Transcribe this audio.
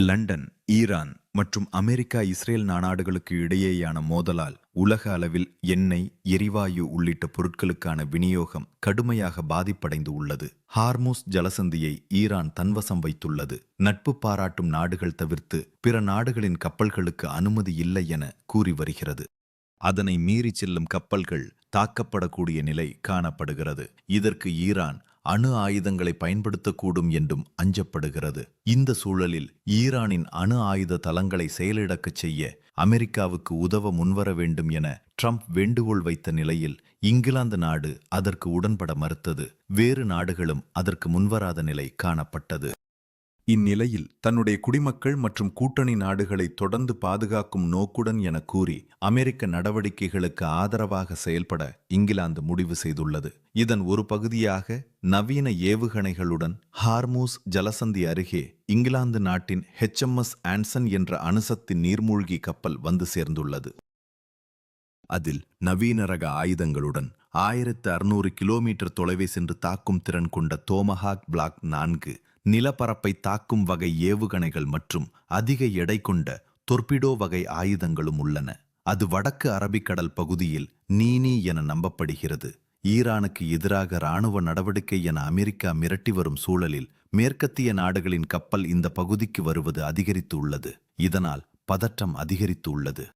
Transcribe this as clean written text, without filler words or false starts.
London, Iran மற்றும் America Israel நாடுகளுக்கு இடையேயான மோதலால் உலக அளவில் எண்ணெய், எரிவாயு உள்ளிட்ட பொருட்களுக்கான விநியோகம் கடுமையாக பாதிப்படைந்து உள்ளது. ஹார்மூஸ் ஜலசந்தியை ஈரான் தன்வசம் வைத்துள்ளது. நட்பு பாராட்டும் நாடுகள் தவிர்த்து பிற நாடுகளின் கப்பல்களுக்கு அனுமதி இல்லை என கூறி வருகிறது. அதனை மீறி செல்லும் கப்பல்கள் தாக்கப்படக்கூடிய நிலை காணப்படுகிறது. இதற்கு ஈரான் அணு ஆயுதங்களை பயன்படுத்தக்கூடும் என்றும் அஞ்சப்படுகிறது. இந்த சூழலில் ஈரானின் அணு ஆயுத தளங்களை செயலிழக்கச் செய்ய அமெரிக்காவுக்கு உதவ முன்வர வேண்டும் என ட்ரம்ப் வேண்டுகோள் வைத்த நிலையில் இங்கிலாந்து நாடு அதற்கு உடன்பட மறுத்தது. வேறு நாடுகளும் அதற்கு முன்வராத நிலை காணப்பட்டது. இந்நிலையில் தன்னுடைய குடிமக்கள் மற்றும் கூட்டணி நாடுகளை தொடர்ந்து பாதுகாக்கும் நோக்குடன் என கூறி அமெரிக்க நடவடிக்கைகளுக்கு ஆதரவாக செயல்பட இங்கிலாந்து முடிவு செய்துள்ளது. இதன் ஒரு பகுதியாக நவீன ஏவுகணைகளுடன் ஹார்மூஸ் ஜலசந்தி அருகே இங்கிலாந்து நாட்டின் HMS ஆன்சன் என்ற அணுசக்தி நீர்மூழ்கி கப்பல் வந்து சேர்ந்துள்ளது. அதில் நவீன ரக ஆயுதங்களுடன் 1600 கிலோமீட்டர் தொலைவை சென்று தாக்கும் திறன் கொண்ட டோமஹாக் பிளாக் 4 நிலப்பரப்பை தாக்கும் வகை ஏவுகணைகள் மற்றும் அதிக எடை கொண்ட டொர்பிடோ வகை ஆயுதங்களும் உள்ளன. அது வடக்கு அரபிக்கடல் பகுதியில் நீனி என நம்பப்படுகிறது. ஈரானுக்கு எதிராக இராணுவ நடவடிக்கை என அமெரிக்கா மிரட்டி வரும் சூழலில் மேற்கத்திய நாடுகளின் கப்பல் இந்த பகுதிக்கு வருவது அதிகரித்து உள்ளது. இதனால் பதற்றம் அதிகரித்து உள்ளது.